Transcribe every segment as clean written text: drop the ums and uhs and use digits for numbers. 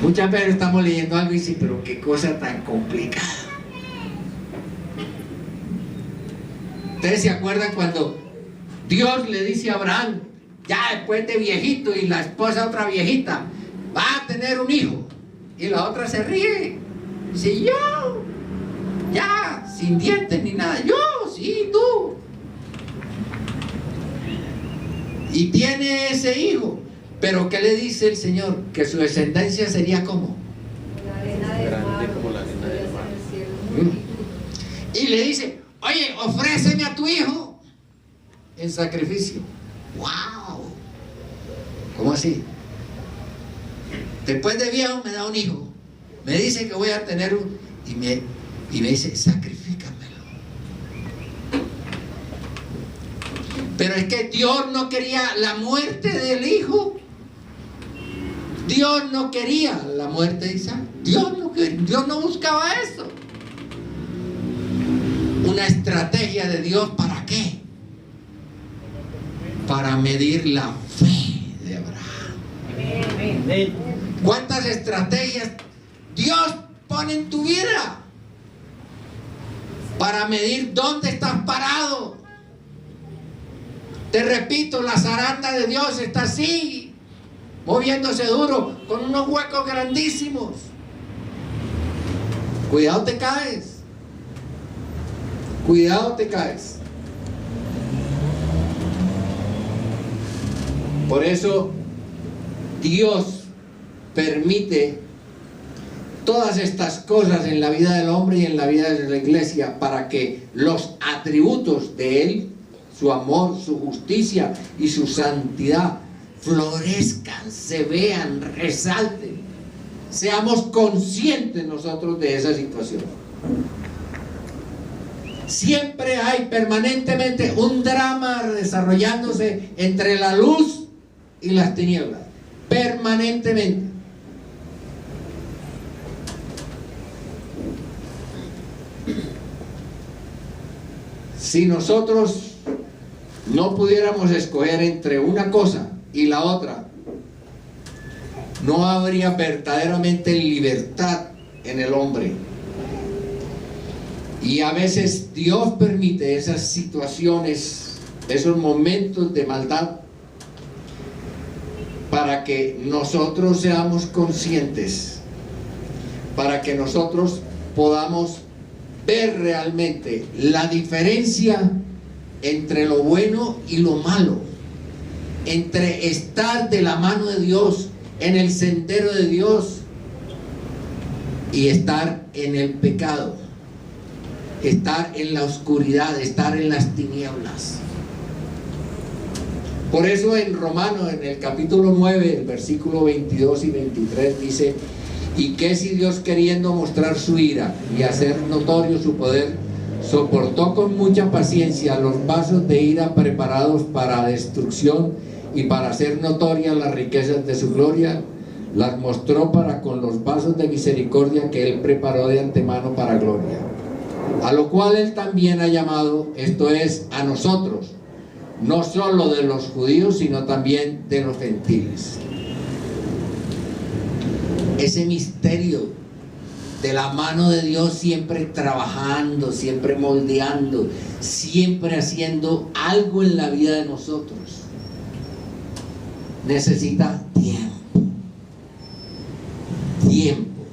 Muchas veces estamos leyendo algo y dicen, pero qué cosa tan complicada. Ustedes se acuerdan cuando Dios le dice a Abraham, ya después de viejito y la esposa otra viejita, va a tener un hijo? Y la otra se ríe. Dice, yo, ya, sin dientes ni nada, yo, sí, tú. Y tiene ese hijo. Pero ¿qué le dice el Señor? Que su descendencia sería como Grande como la arena del mar. Y le dice, oye, ofréceme a tu hijo en sacrificio. ¡Wow! ¿Cómo así? Después de viejo me da un hijo. Me dice que voy a tener un... Y me dice, sacrifícamelo. Pero es que Dios no quería la muerte del hijo. Dios no quería la muerte de Isaac. Dios no buscaba eso. Una estrategia de Dios, ¿para qué? Para medir la fe de Abraham. ¿Cuántas estrategias Dios pone en tu vida para medir dónde estás parado? Te repito, la zaranda de Dios está así, moviéndose duro, con unos huecos grandísimos. Cuidado, te caes. Cuidado, te caes. Por eso Dios permite todas estas cosas en la vida del hombre y en la vida de la iglesia para que los atributos de Él, su amor, su justicia y su santidad, florezcan, se vean, resalten. Seamos conscientes nosotros de esa situación. Siempre hay permanentemente un drama desarrollándose entre la luz y las tinieblas. Permanentemente. Si nosotros no pudiéramos escoger entre una cosa y la otra, no habría verdaderamente libertad en el hombre. Y a veces Dios permite esas situaciones, esos momentos de maldad, para que nosotros seamos conscientes, para que nosotros podamos ver realmente la diferencia entre lo bueno y lo malo, entre estar de la mano de Dios, en el sendero de Dios, y estar en el pecado, estar en la oscuridad, estar en las tinieblas. Por eso en Romanos, en el capítulo 9, el versículo 22 y 23 dice: y que si Dios, queriendo mostrar su ira y hacer notorio su poder, soportó con mucha paciencia los vasos de ira preparados para destrucción, y para hacer notorias las riquezas de su gloria, las mostró para con los vasos de misericordia que Él preparó de antemano para gloria, a lo cual Él también ha llamado, esto es, a nosotros, no solo de los judíos, sino también de los gentiles. Ese misterio de la mano de Dios, siempre trabajando, siempre moldeando, siempre haciendo algo en la vida de nosotros, necesita tiempo. Tiempo.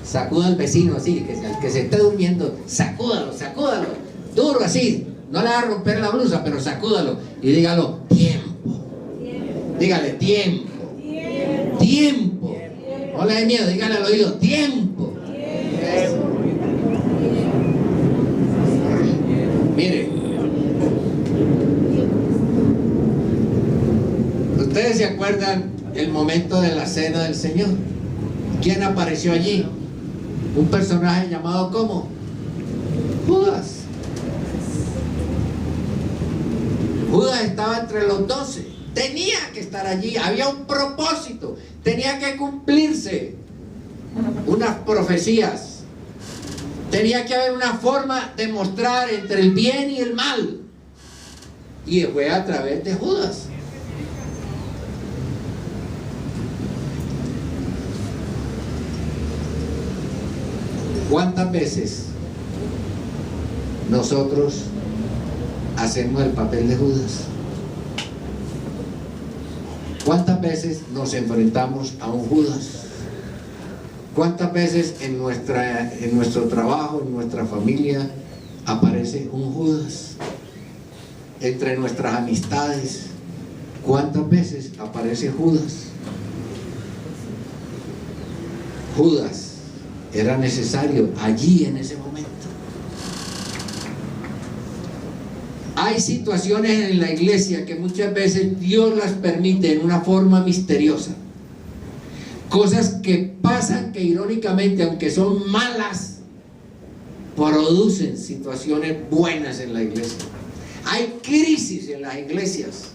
Sacuda al vecino así, que se esté durmiendo, sacúdalo, sacúdalo, duro así, no le va a romper la blusa, pero sacúdalo y dígalo: tiempo. Dígale: tiempo. Tiempo. No le dé miedo, dígale al oído: tiempo. Mire, ustedes se acuerdan el momento de la cena del Señor. ¿Quién apareció allí? Un personaje llamado ¿cómo? Judas. Judas estaba entre los 12. Tenía que estar allí. Había un propósito. Tenía que cumplirse unas profecías. Tenía que haber una forma de mostrar entre el bien y el mal. Y fue a través de Judas. ¿Cuántas veces nosotros hacemos el papel de Judas? ¿Cuántas veces nos enfrentamos a un Judas? ¿Cuántas veces en nuestro trabajo, en nuestra familia, aparece un Judas? Entre nuestras amistades, ¿cuántas veces aparece Judas? Judas era necesario allí en ese momento. Hay situaciones en la iglesia que muchas veces Dios las permite en una forma misteriosa. Cosas que pasan que irónicamente, aunque son malas, producen situaciones buenas en la iglesia. Hay crisis en las iglesias.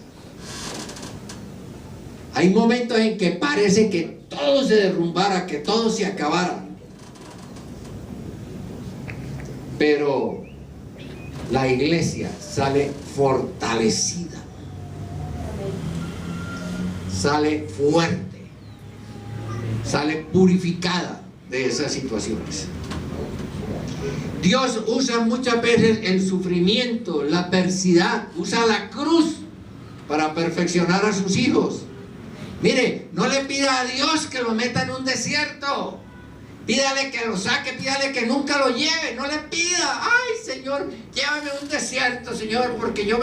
Hay momentos en que parece que todo se derrumbara, que todo se acabara. Pero la iglesia sale fortalecida, sale fuerte, sale purificada de esas situaciones. Dios usa muchas veces el sufrimiento, la adversidad, usa la cruz para perfeccionar a sus hijos. Mire, no le pida a Dios que lo meta en un desierto. Pídale que lo saque, pídale que nunca lo lleve. No le pida, ay Señor, llévame a un desierto, Señor, porque yo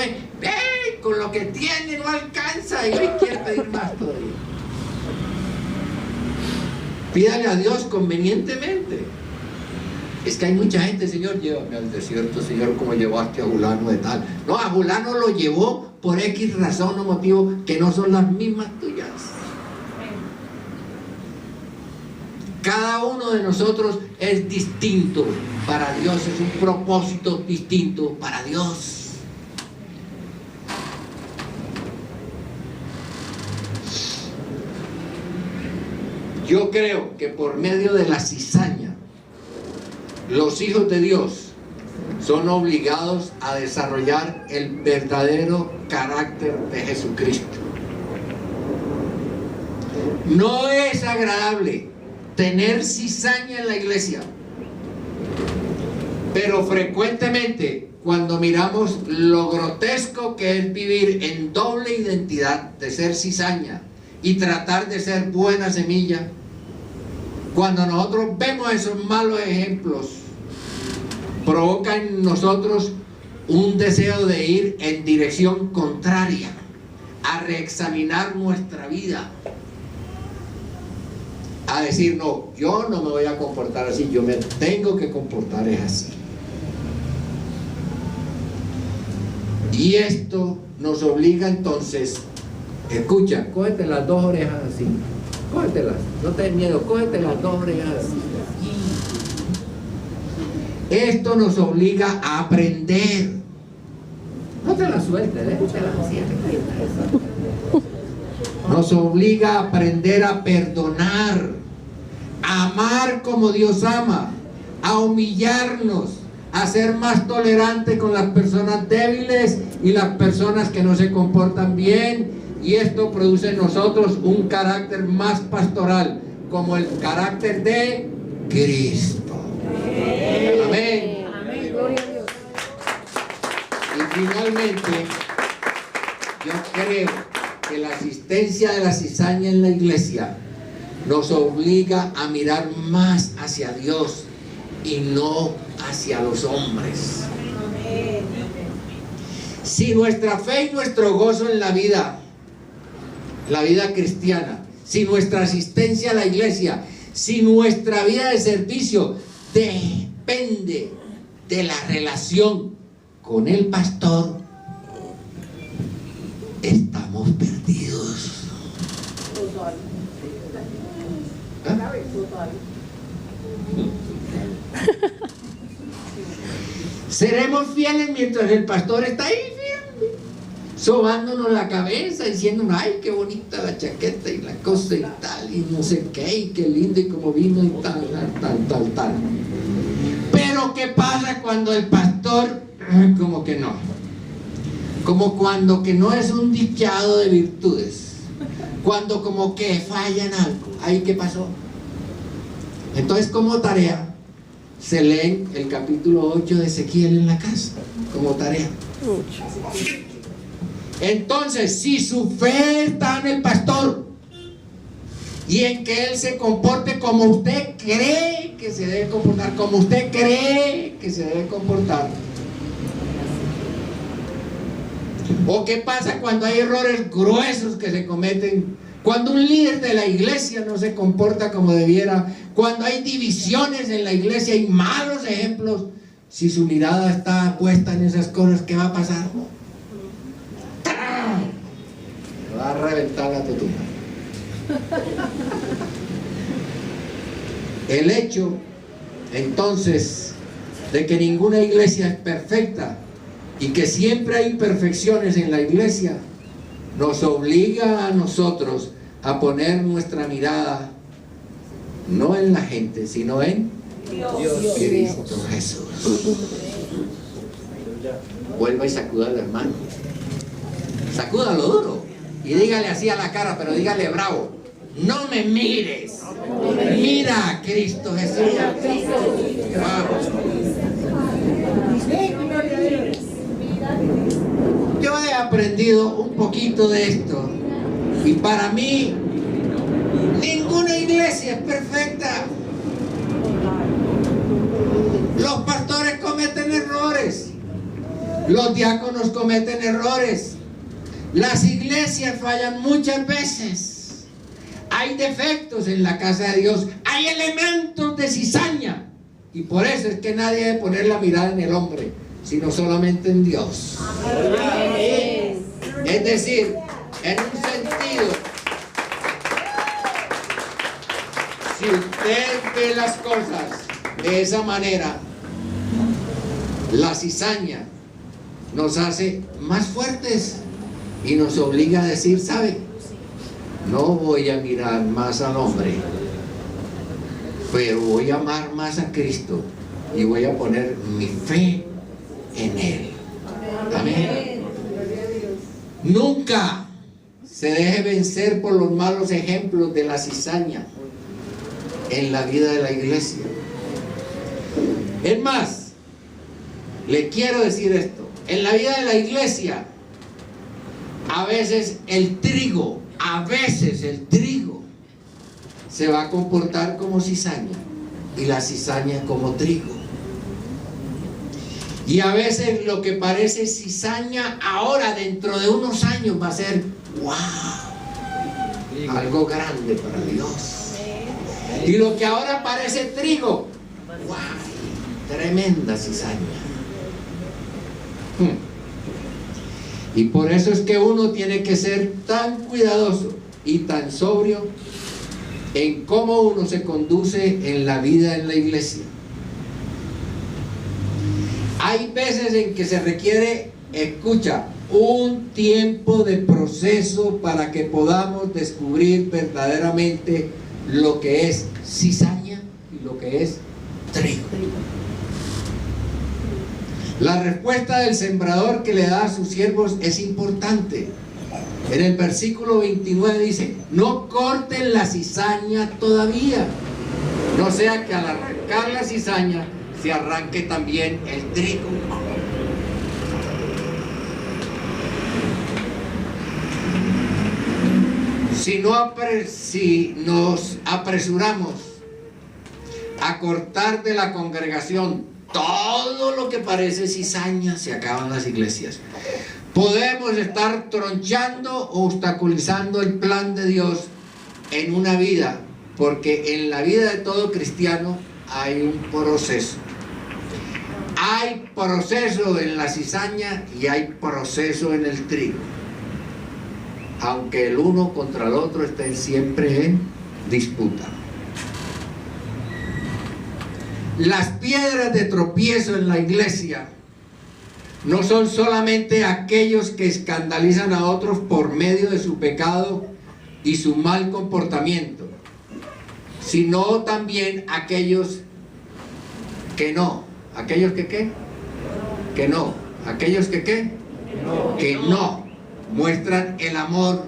con lo que tiene no alcanza y hoy quiere pedir más todavía. Pídale a Dios convenientemente. Es que hay mucha gente, Señor, llévame al desierto, Señor, como llevaste a Julano de tal. No, a Julano lo llevó por X razón o motivo que no son las mismas tuyas. Cada uno de nosotros es distinto para Dios, es un propósito distinto para Dios. Yo creo que por medio de la cizaña, los hijos de Dios son obligados a desarrollar el verdadero carácter de Jesucristo. No es agradable tener cizaña en la iglesia, pero frecuentemente cuando miramos lo grotesco que es vivir en doble identidad de ser cizaña y tratar de ser buena semilla, cuando nosotros vemos esos malos ejemplos, provoca en nosotros un deseo de ir en dirección contraria, a reexaminar nuestra vida, a decir, no, yo no me voy a comportar así, yo me tengo que comportar es así. Y esto nos obliga entonces, escucha, cógete las dos orejas así, cógetelas, no te des miedo, cógete las dos orejas así. Esto nos obliga a aprender. No te las sueltes, déjala así. Nos obliga a aprender a perdonar, a amar como Dios ama, a humillarnos, a ser más tolerantes con las personas débiles y las personas que no se comportan bien, y esto produce en nosotros un carácter más pastoral, como el carácter de Cristo. Amén. Amén. Gloria a Dios. Y finalmente, yo creo que la asistencia de la cizaña en la iglesia nos obliga a mirar más hacia Dios y no hacia los hombres. Si nuestra fe y nuestro gozo en la vida cristiana, si nuestra asistencia a la iglesia, si nuestra vida de servicio depende de la relación con el pastor, estamos perdidos. Seremos fieles mientras el pastor está ahí firme, sobándonos la cabeza, diciéndonos, ay, qué bonita la chaqueta y la cosa y tal, y no sé qué, y qué lindo, y como vino y tal. Pero ¿qué pasa cuando el pastor, como que no? Como cuando que no es un dichado de virtudes, cuando como que falla en algo. ¿Ahí qué pasó? Entonces, como tarea, se leen el capítulo 8 de Ezequiel en la casa como tarea. Entonces, si su fe está en el pastor y en que él se comporte como usted cree que se debe comportar, como usted cree que se debe comportar. ¿O qué pasa cuando hay errores gruesos que se cometen? Cuando un líder de la iglesia no se comporta como debiera, cuando hay divisiones en la iglesia y malos ejemplos, si su mirada está puesta en esas cosas, ¿qué va a pasar? Me va a reventar la tutuma. El hecho, entonces, de que ninguna iglesia es perfecta y que siempre hay imperfecciones en la iglesia, nos obliga a nosotros a poner nuestra mirada no en la gente, sino en Cristo Jesús. Vuelva y sacuda al hermano. Sacúdalo duro y dígale así a la cara, pero dígale bravo: no me mires, mira a Cristo Jesús. Vamos. Yo he aprendido un poquito de esto y para mí ninguna iglesia es perfecta. Los pastores cometen errores, los diáconos cometen errores, las iglesias fallan muchas veces, hay defectos en la casa de Dios, hay elementos de cizaña, y por eso es que nadie debe poner la mirada en el hombre, sino solamente en Dios. Amén. Es decir, en un sentido, si usted ve las cosas de esa manera, la cizaña nos hace más fuertes y nos obliga a decir: ¿sabe? No voy a mirar más al hombre, pero voy a amar más a Cristo y voy a poner mi fe en Él. Amén. Nunca se deje vencer por los malos ejemplos de la cizaña en la vida de la iglesia. Es más, le quiero decir esto: en la vida de la iglesia, a veces el trigo se va a comportar como cizaña y la cizaña como trigo. Y a veces lo que parece cizaña ahora, dentro de unos años, va a ser ¡wow! Algo grande para Dios. Y lo que ahora parece trigo, ¡wow! Tremenda cizaña. Y por eso es que uno tiene que ser tan cuidadoso y tan sobrio en cómo uno se conduce en la vida en la iglesia. Hay veces en que se requiere, escucha, un tiempo de proceso para que podamos descubrir verdaderamente lo que es cizaña y lo que es trigo. La respuesta del sembrador que le da a sus siervos es importante. En el versículo 29 dice: no corten la cizaña todavía, no sea que al arrancar la cizaña se arranque también el trigo. Si nos apresuramos a cortar de la congregación todo lo que parece cizaña, se acaban las iglesias. Podemos estar tronchando o obstaculizando el plan de Dios en una vida, porque en la vida de todo cristiano hay un proceso. Hay proceso en la cizaña y hay proceso en el trigo, aunque el uno contra el otro estén siempre en disputa. Las piedras de tropiezo en la iglesia no son solamente aquellos que escandalizan a otros por medio de su pecado y su mal comportamiento, sino también aquellos que no. ¿Aquellos que qué? Que no. ¿Aquellos que qué? Que no muestran el amor,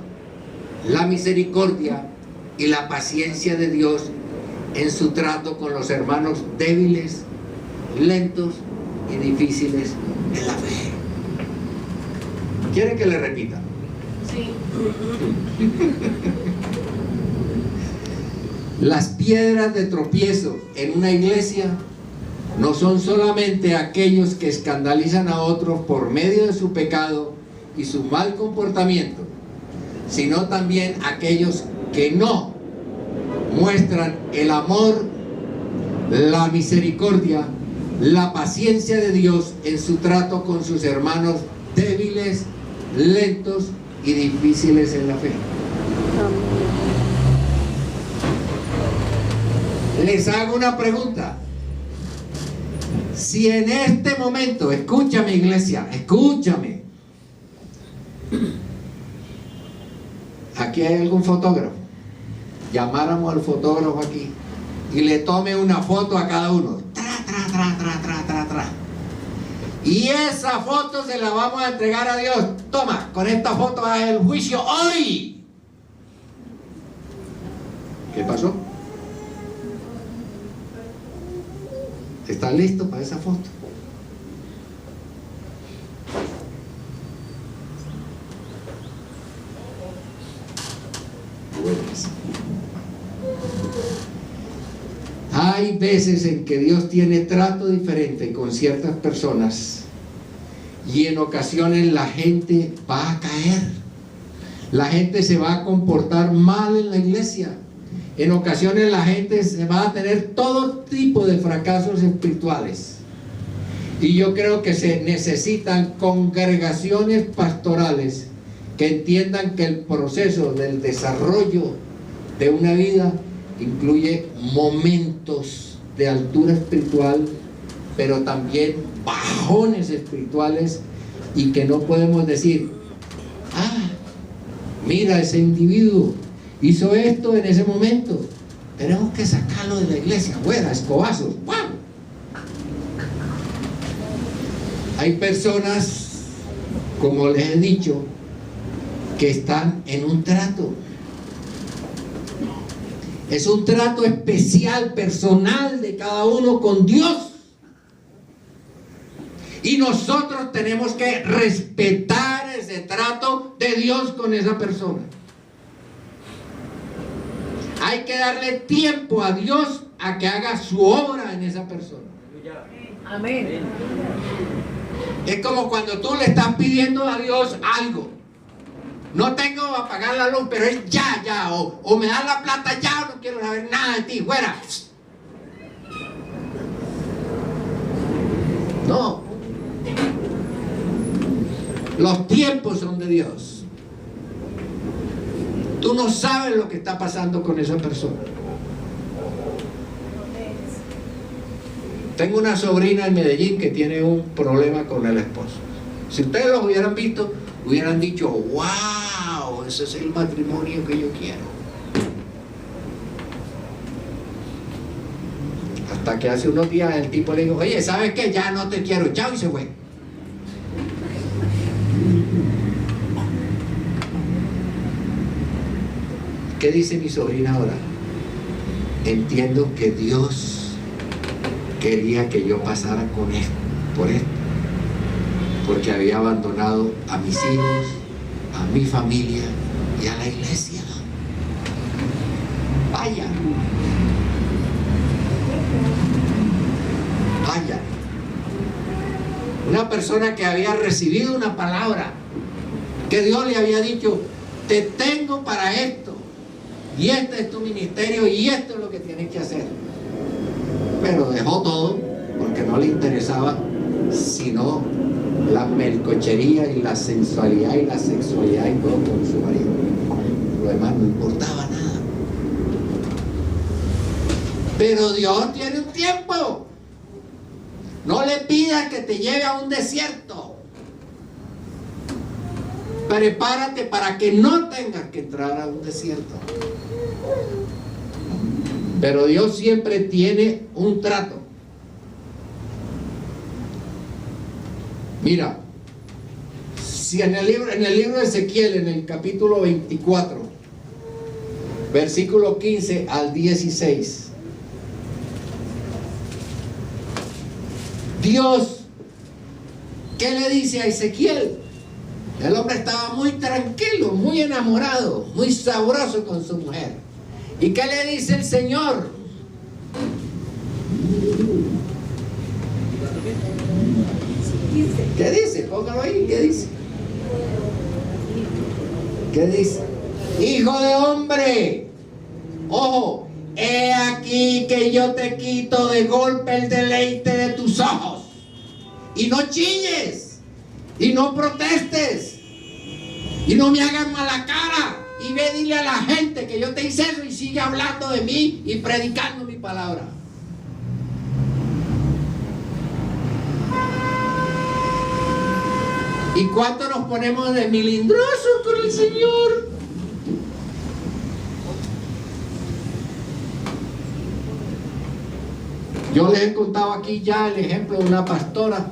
la misericordia y la paciencia de Dios en su trato con los hermanos débiles lentos y difíciles en la fe. ¿Quieren que le repita? Sí. Las piedras de tropiezo en una iglesia no son solamente aquellos que escandalizan a otros por medio de su pecado y su mal comportamiento, sino también aquellos que no muestran el amor, la misericordia, la paciencia de Dios en su trato con sus hermanos débiles, lentos y difíciles en la fe. Les hago una pregunta. Si en este momento, escúchame iglesia, escúchame, aquí hay algún fotógrafo, llamáramos al fotógrafo aquí y le tome una foto a cada uno, y esa foto se la vamos a entregar a Dios. Toma, con esta foto haz el juicio hoy. ¿Qué pasó? ¿Estás listo para esa foto? Hay veces en que Dios tiene trato diferente con ciertas personas y en ocasiones la gente va a caer, la gente se va a comportar mal en la iglesia, en ocasiones la gente se va a tener todo tipo de fracasos espirituales, y yo creo que se necesitan congregaciones pastorales que entiendan que el proceso del desarrollo de una vida incluye momentos de altura espiritual, pero también bajones espirituales, y que no podemos decir, mira, ese individuo hizo esto en ese momento, tenemos que sacarlo de la iglesia, fuera, escobazos. ¡Wow! Hay personas, como les he dicho, que están en un trato. Es un trato especial, personal de cada uno con Dios. Y nosotros tenemos que respetar ese trato de Dios con esa persona. Hay que darle tiempo a Dios a que haga su obra en esa persona. Amén. Es como cuando tú le estás pidiendo a Dios algo. No tengo a pagar la luz, pero es ya, o me da la plata ya, o no quiero saber nada de ti, fuera. No. Los tiempos son de Dios. Tú no sabes lo que está pasando con esa persona. Tengo una sobrina en Medellín que tiene un problema con el esposo. Si ustedes los hubieran visto, hubieran dicho, wow, ese es el matrimonio que yo quiero. Hasta que hace unos días el tipo le dijo, oye, ¿sabes qué? Ya no te quiero, chao, y se fue. ¿Qué dice mi sobrina ahora? Entiendo que Dios quería que yo pasara con esto, por esto, porque había abandonado a mis hijos, a mi familia y a la iglesia. Vaya. Una persona que había recibido una palabra, que Dios le había dicho, te tengo para esto, y este es tu ministerio, y esto es lo que tienes que hacer. Pero dejó todo porque no le interesaba sino la melcochería y la sensualidad y la sexualidad y todo con su marido. Lo demás no importaba nada. Pero Dios tiene un tiempo. No le pidas que te lleve a un desierto. Prepárate para que no tengas que entrar a un desierto. Pero Dios siempre tiene un trato. Mira, si en el libro de Ezequiel, en el capítulo 24, versículo 15 al 16, Dios, ¿qué le dice a Ezequiel? El hombre estaba muy tranquilo, muy enamorado, muy sabroso con su mujer. ¿Y qué le dice el Señor? ¿Qué dice? Póngalo ahí, ¿qué dice? ¿Qué dice? Hijo de hombre, ojo, he aquí que yo te quito de golpe el deleite de tus ojos, y no chilles, y no protestes, y no me hagas mala cara, y ve, dile a la gente que yo te hice eso, y sigue hablando de mí y predicando mi palabra. ¿Y cuánto nos ponemos de milindrosos con el Señor? Yo les he contado aquí ya el ejemplo de una pastora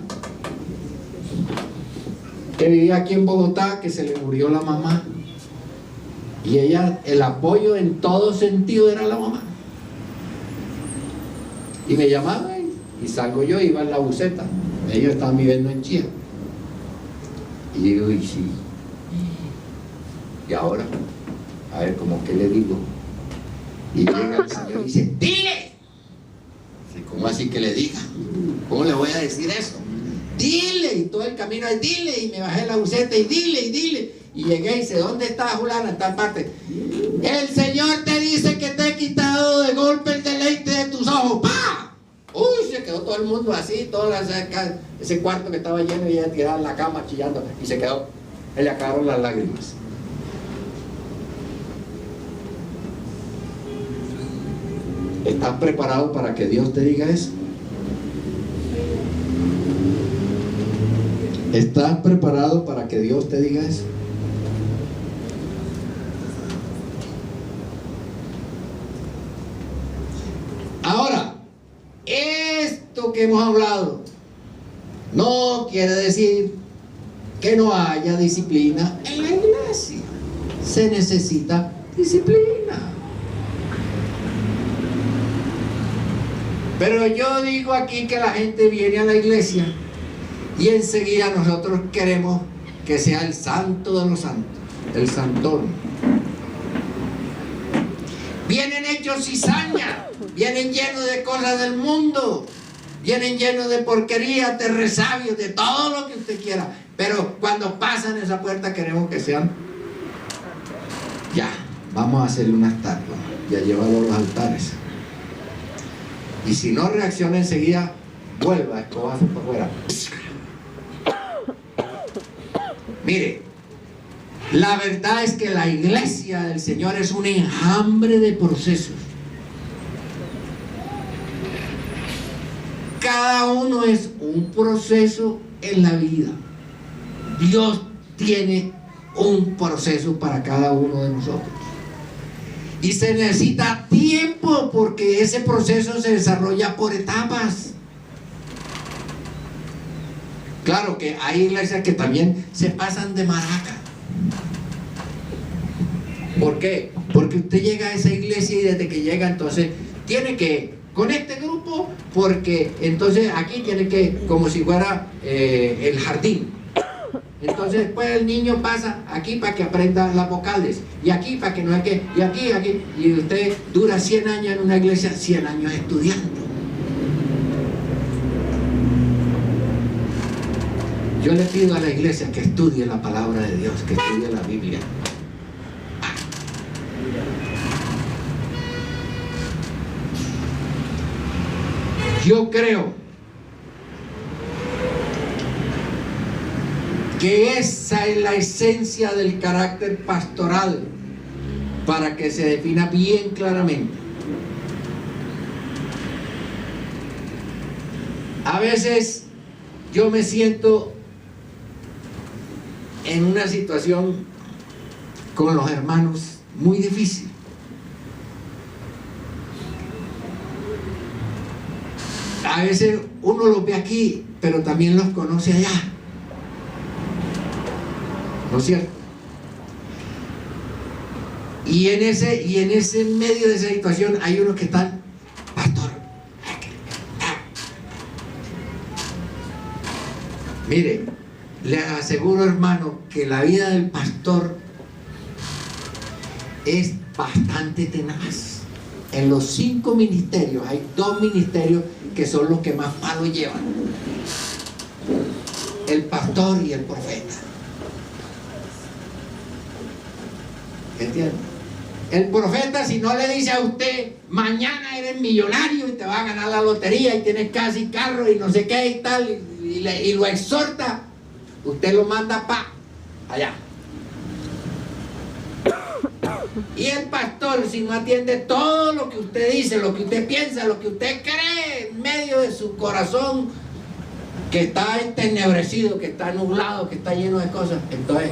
que vivía aquí en Bogotá, que se le murió la mamá. Y ella, el apoyo en todo sentido era la mamá. Y me llamaban y salgo yo, iba en la buseta. Ellos estaban viviendo en Chía. Y digo, y sí. Y ahora, a ver, ¿cómo que le digo? Y llega el Señor y dice, ¡dile! ¿Cómo así que le diga? ¿Cómo le voy a decir eso? Dile, y todo el camino es dile, y me bajé la buseta y dile, y llegué y dice, ¿dónde está Julana? En tal parte. El Señor te dice que te he quitado de golpe el deleite de tus ojos. ¡Pah! Uy, se quedó todo el mundo así, todo ese cuarto que estaba lleno, y ella tirada en la cama chillando, y se quedó, le acabaron las lágrimas. ¿Estás preparado para que Dios te diga eso? ¿Estás preparado para que Dios te diga eso? Ahora, esto que hemos hablado no quiere decir que no haya disciplina en la iglesia. Se necesita disciplina. Pero yo digo aquí que la gente viene a la iglesia y enseguida nosotros queremos que sea el santo de los santos, el santón. Vienen hechos cizaña, vienen llenos de cosas del mundo, vienen llenos de porquería, de resabios, de todo lo que usted quiera. Pero cuando pasan esa puerta queremos que sean, ya, vamos a hacerle una estatua y a llevarlo a los altares. Y si no reacciona enseguida, vuelva a escobazo por fuera. Mire, la verdad es que la iglesia del Señor es un enjambre de procesos. Cada uno es un proceso en la vida. Dios tiene un proceso para cada uno de nosotros. Y se necesita tiempo porque ese proceso se desarrolla por etapas. Claro que hay iglesias que también se pasan de maraca. ¿Por qué? Porque usted llega a esa iglesia y desde que llega entonces tiene que, con este grupo, porque entonces aquí tiene que, como si fuera el jardín. Entonces después el niño pasa aquí para que aprenda las vocales, y aquí para que no hay que, y aquí, y usted dura 100 años en una iglesia, 100 años estudiando. Yo le pido a la iglesia que estudie la palabra de Dios, que estudie la Biblia. Yo creo que esa es la esencia del carácter pastoral para que se defina bien claramente. A veces yo me siento en una situación con los hermanos muy difícil. A veces uno los ve aquí, pero también los conoce allá. ¿No es cierto? Y en ese medio de esa situación hay unos que están, pastor, Mire, le aseguro, hermano, que la vida del pastor es bastante tenaz. En los 5 ministerios hay 2 ministerios que son los que más palo llevan: el pastor y el profeta. ¿Entiendes? El profeta, si no le dice a usted mañana eres millonario y te va a ganar la lotería y tienes casa y carro y no sé qué y tal, y lo exhorta, usted lo manda para allá. Y el pastor, si no atiende todo lo que usted dice, lo que usted piensa, lo que usted cree en medio de su corazón, que está entenebrecido, que está nublado, que está lleno de cosas, entonces,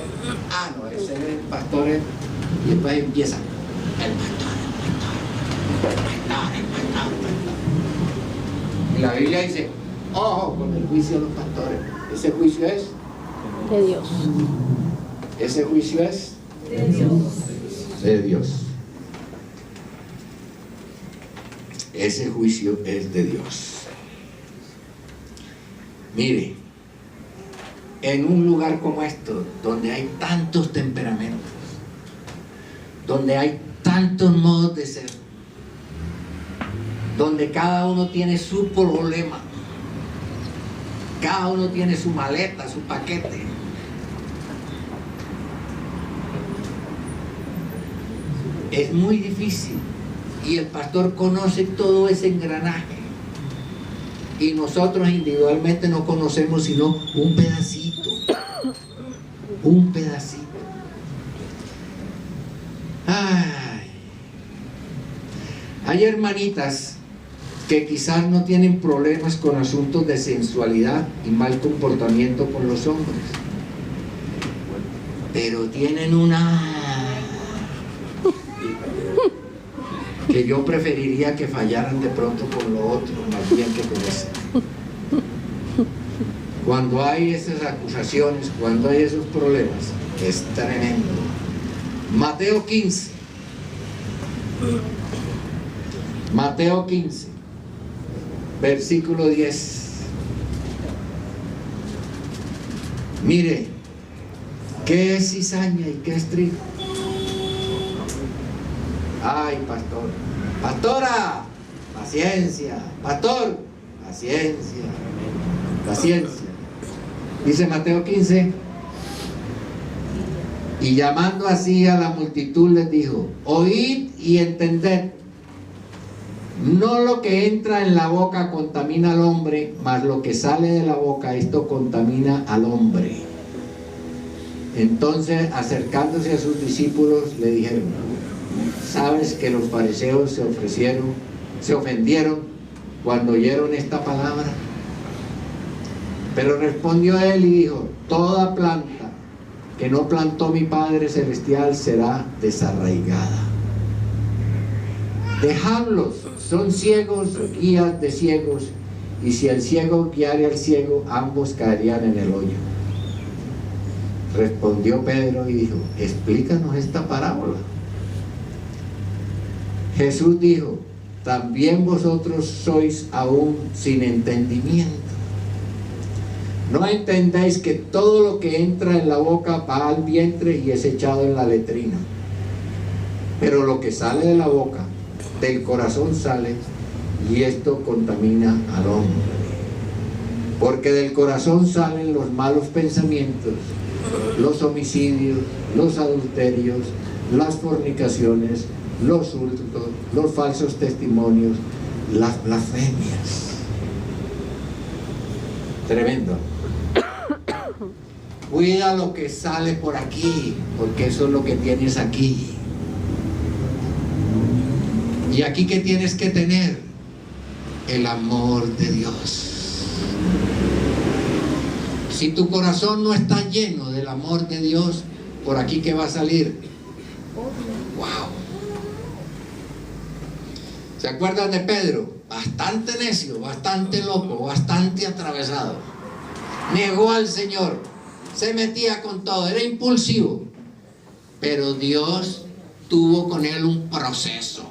no, ese es el pastor. Y después empieza el pastor. Y la Biblia dice: ojo con el juicio de los pastores. Ese juicio es de Dios. Ese juicio es De Dios. de Dios. Ese juicio es de Dios. Mire, en un lugar como esto, donde hay tantos temperamentos, donde hay tantos modos de ser, donde cada uno tiene su problema, cada uno tiene su maleta, su paquete, es muy difícil, y el pastor conoce todo ese engranaje, y nosotros individualmente no conocemos sino un pedacito, un pedacito. Hay hermanitas que quizás no tienen problemas con asuntos de sensualidad y mal comportamiento con los hombres, pero tienen una que yo preferiría que fallaran de pronto con lo otro, más bien que con eso. Cuando hay esas acusaciones, cuando hay esos problemas, es tremendo. Mateo 15. Mateo 15, versículo 10. Mire, ¿qué es cizaña y qué es trigo? Ay, pastor, pastora, paciencia, pastor, paciencia, paciencia. Dice Mateo 15: y llamando así a la multitud les dijo: oíd y entended. No lo que entra en la boca contamina al hombre, mas lo que sale de la boca, esto contamina al hombre. Entonces, acercándose a sus discípulos, le dijeron: ¿sabes que los fariseos se ofendieron cuando oyeron esta palabra? Pero respondió él y dijo: toda planta que no plantó mi Padre Celestial será desarraigada. Dejadlos, son ciegos, guías de ciegos, y si el ciego guiare al ciego, ambos caerían en el hoyo. Respondió Pedro y dijo: explícanos esta parábola. Jesús dijo: también vosotros sois aún sin entendimiento. ¿No entendéis que todo lo que entra en la boca va al vientre y es echado en la letrina? Pero lo que sale de la boca, del corazón sale, y esto contamina al hombre. Porque del corazón salen los malos pensamientos, los homicidios, los adulterios, las fornicaciones, los hurtos, los falsos testimonios, las blasfemias. Tremendo. Cuida lo que sale por aquí, porque eso es lo que tienes aquí. Y aquí, ¿qué tienes que tener? El amor de Dios. Si tu corazón no está lleno del amor de Dios, por aquí, ¿qué va a salir? ¡Wow! ¿Se acuerdan de Pedro? Bastante necio, bastante loco, bastante atravesado. Negó al Señor, se metía con todo, era impulsivo. Pero Dios tuvo con él un proceso.